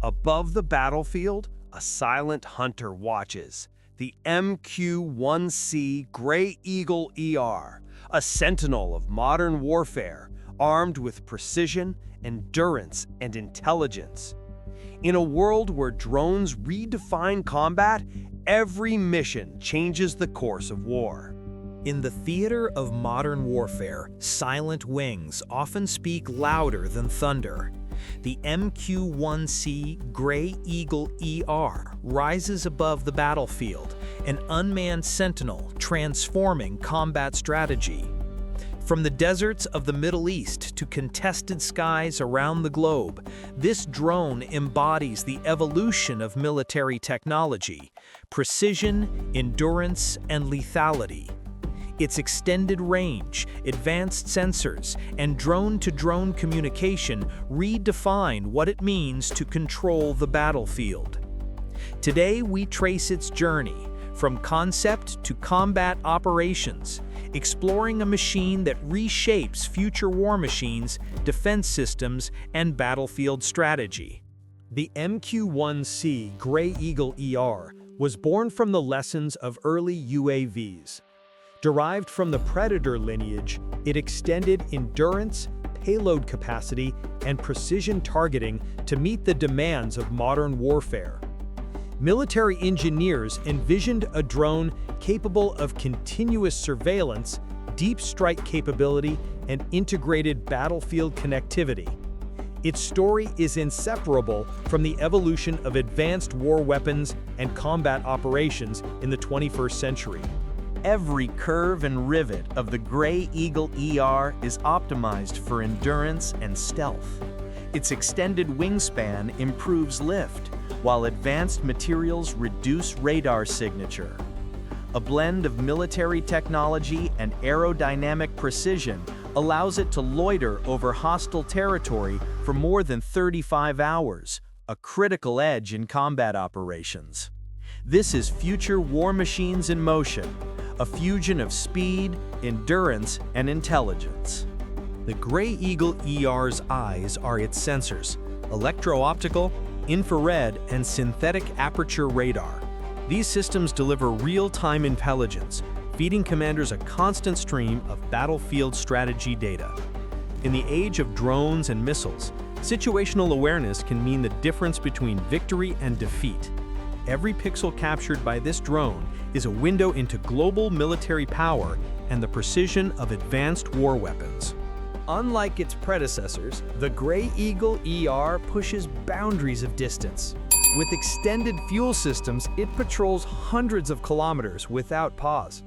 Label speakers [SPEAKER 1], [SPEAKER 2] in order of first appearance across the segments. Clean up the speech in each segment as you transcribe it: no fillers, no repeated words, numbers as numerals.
[SPEAKER 1] Above the battlefield, a silent hunter watches. The MQ-1C Gray Eagle ER, a sentinel of modern warfare, armed with precision, endurance, and intelligence. In a world where drones redefine combat, every mission changes the course of war.
[SPEAKER 2] In the theater of modern warfare, silent wings often speak louder than thunder. The MQ-1C Gray Eagle ER rises above the battlefield, an unmanned sentinel transforming combat strategy. From the deserts of the Middle East to contested skies around the globe, this drone embodies the evolution of military technology, precision, endurance, and lethality. Its extended range, advanced sensors, and drone-to-drone communication redefine what it means to control the battlefield. Today, we trace its journey, from concept to combat operations, exploring a machine that reshapes future war machines, defense systems, and battlefield strategy.
[SPEAKER 1] The MQ-1C Gray Eagle ER was born from the lessons of early UAVs. Derived from the Predator lineage, it extended endurance, payload capacity, and precision targeting to meet the demands of modern warfare. Military engineers envisioned a drone capable of continuous surveillance, deep strike capability, and integrated battlefield connectivity. Its story is inseparable from the evolution of advanced war weapons and combat operations in the 21st century.
[SPEAKER 3] Every curve and rivet of the Gray Eagle ER is optimized for endurance and stealth. Its extended wingspan improves lift, while advanced materials reduce radar signature. A blend of military technology and aerodynamic precision allows it to loiter over hostile territory for more than 35 hours, a critical edge in combat operations. This is future war machines in motion, a fusion of speed, endurance, and intelligence.
[SPEAKER 1] The Gray Eagle ER's eyes are its sensors: electro-optical, infrared, and synthetic aperture radar. These systems deliver real-time intelligence, feeding commanders a constant stream of battlefield strategy data. In the age of drones and missiles, situational awareness can mean the difference between victory and defeat. Every pixel captured by this drone is a window into global military power and the precision of advanced war weapons. Unlike its predecessors, the Gray Eagle ER pushes boundaries of distance. With extended fuel systems, it patrols hundreds of kilometers without pause.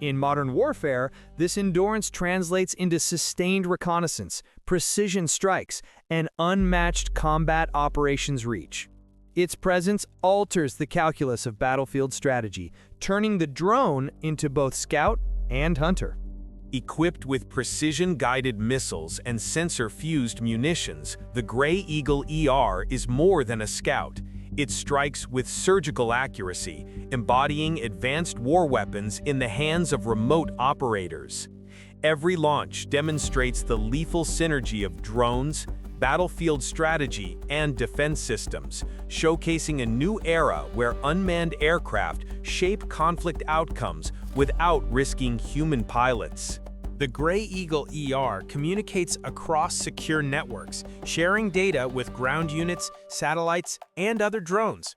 [SPEAKER 1] In modern warfare, this endurance translates into sustained reconnaissance, precision strikes, and unmatched combat operations reach. Its presence alters the calculus of battlefield strategy, turning the drone into both scout and hunter. Equipped with precision-guided missiles and sensor-fused munitions, the Gray Eagle ER is more than a scout. It strikes with surgical accuracy, embodying advanced war weapons in the hands of remote operators. Every launch demonstrates the lethal synergy of drones, battlefield strategy, and defense systems, showcasing a new era where unmanned aircraft shape conflict outcomes without risking human pilots. The Gray Eagle ER communicates across secure networks, sharing data with ground units, satellites, and other drones.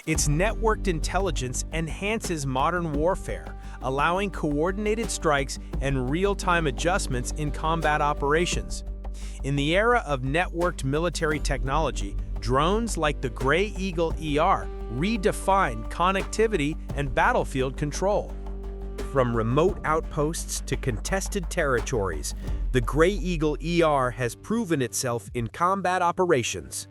[SPEAKER 1] Its networked intelligence enhances modern warfare, allowing coordinated strikes and real-time adjustments in combat operations. In the era of networked military technology, drones like the Gray Eagle ER redefine connectivity and battlefield control. From remote outposts to contested territories, the Gray Eagle ER has proven itself in combat operations.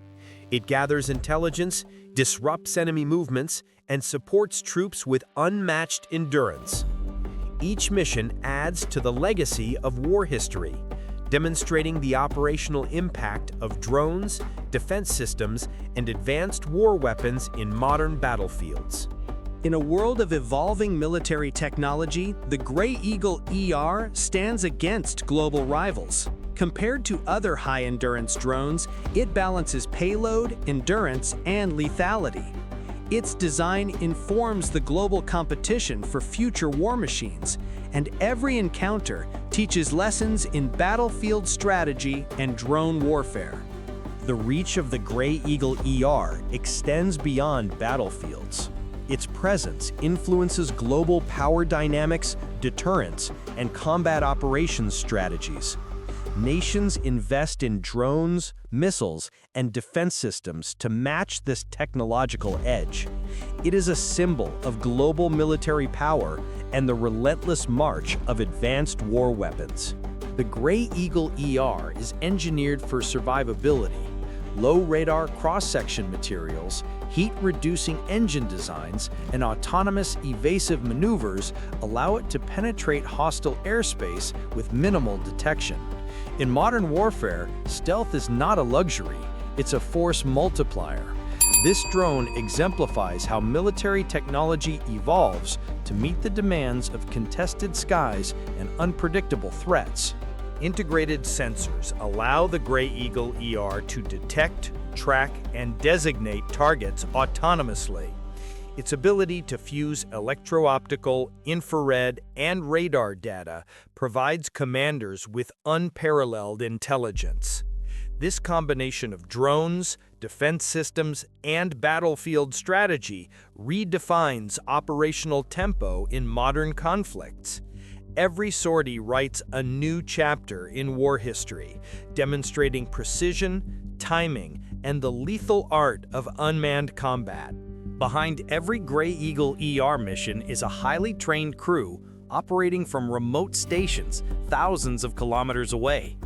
[SPEAKER 1] It gathers intelligence, disrupts enemy movements, and supports troops with unmatched endurance. Each mission adds to the legacy of war history, demonstrating the operational impact of drones, defense systems, and advanced war weapons in modern battlefields. In a world of evolving military technology, the Gray Eagle ER stands against global rivals.
[SPEAKER 2] Compared to other high-endurance drones, it balances payload, endurance, and lethality. Its design informs the global competition for future war machines, and every encounter teaches lessons in battlefield strategy and drone warfare.
[SPEAKER 1] The reach of the Gray Eagle ER extends beyond battlefields. Its presence influences global power dynamics, deterrence, and combat operations strategies. Nations invest in drones, missiles, and defense systems to match this technological edge. It is a symbol of global military power and the relentless march of advanced war weapons. The Gray Eagle ER is engineered for survivability. Low radar cross-section materials, heat-reducing engine designs, and autonomous evasive maneuvers allow it to penetrate hostile airspace with minimal detection. In modern warfare, stealth is not a luxury, it's a force multiplier. This drone exemplifies how military technology evolves to meet the demands of contested skies and unpredictable threats. Integrated sensors allow the Gray Eagle ER to detect, track, and designate targets autonomously. Its ability to fuse electro-optical, infrared, and radar data provides commanders with unparalleled intelligence. This combination of drones, defense systems, and battlefield strategy redefines operational tempo in modern conflicts. Every sortie writes a new chapter in war history, demonstrating precision, timing, and the lethal art of unmanned combat. Behind every Gray Eagle ER mission is a highly trained crew operating from remote stations thousands of kilometers away.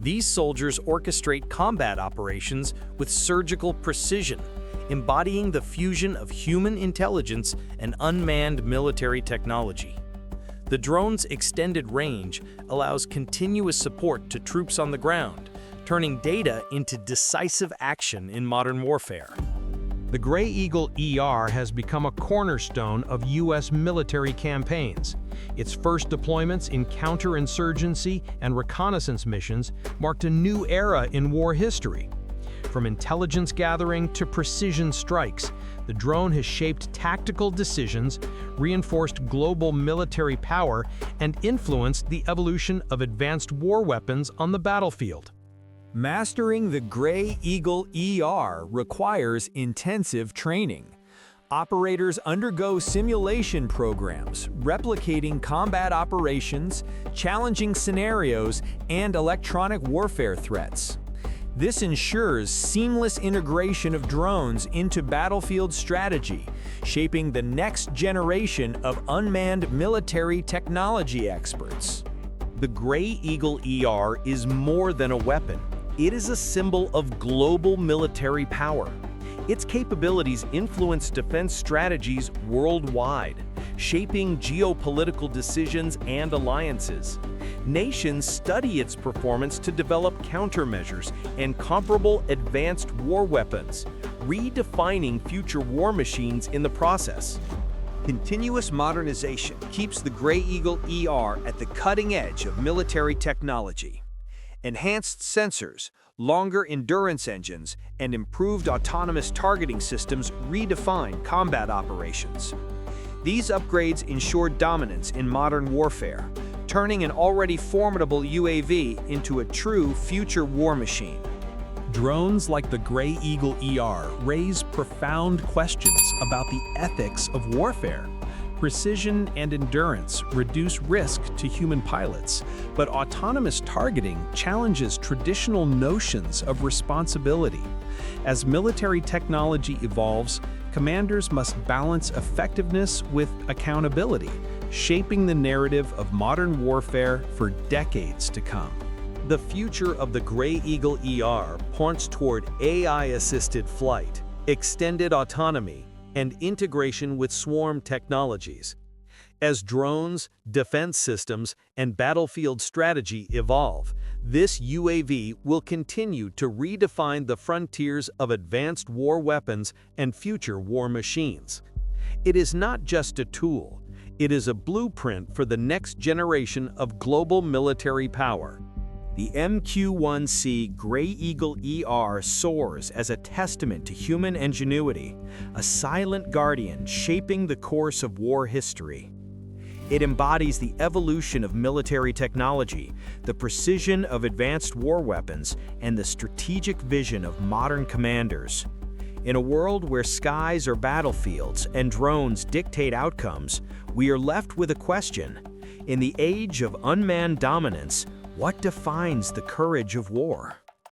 [SPEAKER 1] These soldiers orchestrate combat operations with surgical precision, embodying the fusion of human intelligence and unmanned military technology. The drone's extended range allows continuous support to troops on the ground, turning data into decisive action in modern warfare.
[SPEAKER 2] The Gray Eagle ER has become a cornerstone of U.S. military campaigns. Its first deployments in counterinsurgency and reconnaissance missions marked a new era in war history. From intelligence gathering to precision strikes, the drone has shaped tactical decisions, reinforced global military power, and influenced the evolution of advanced war weapons on the battlefield.
[SPEAKER 1] Mastering the Gray Eagle ER requires intensive training. Operators undergo simulation programs, replicating combat operations, challenging scenarios, and electronic warfare threats. This ensures seamless integration of drones into battlefield strategy, shaping the next generation of unmanned military technology experts. The Gray Eagle ER is more than a weapon. It is a symbol of global military power. Its capabilities influence defense strategies worldwide, shaping geopolitical decisions and alliances. Nations study its performance to develop countermeasures and comparable advanced war weapons, redefining future war machines in the process. Continuous modernization keeps the Gray Eagle ER at the cutting edge of military technology. Enhanced sensors, longer endurance engines, and improved autonomous targeting systems redefine combat operations. These upgrades ensure dominance in modern warfare, turning an already formidable UAV into a true future war machine.
[SPEAKER 2] Drones like the Gray Eagle ER raise profound questions about the ethics of warfare. Precision and endurance reduce risk to human pilots, but autonomous targeting challenges traditional notions of responsibility. As military technology evolves, commanders must balance effectiveness with accountability, shaping the narrative of modern warfare for decades to come.
[SPEAKER 1] The future of the Gray Eagle ER points toward AI-assisted flight, extended autonomy, and integration with swarm technologies. As drones, defense systems, and battlefield strategy evolve, this UAV will continue to redefine the frontiers of advanced war weapons and future war machines. It is not just a tool, it is a blueprint for the next generation of global military power. The MQ-1C Gray Eagle ER soars as a testament to human ingenuity, a silent guardian shaping the course of war history. It embodies the evolution of military technology, the precision of advanced war weapons, and the strategic vision of modern commanders. In a world where skies are battlefields and drones dictate outcomes, we are left with a question. In the age of unmanned dominance, what defines the courage of war?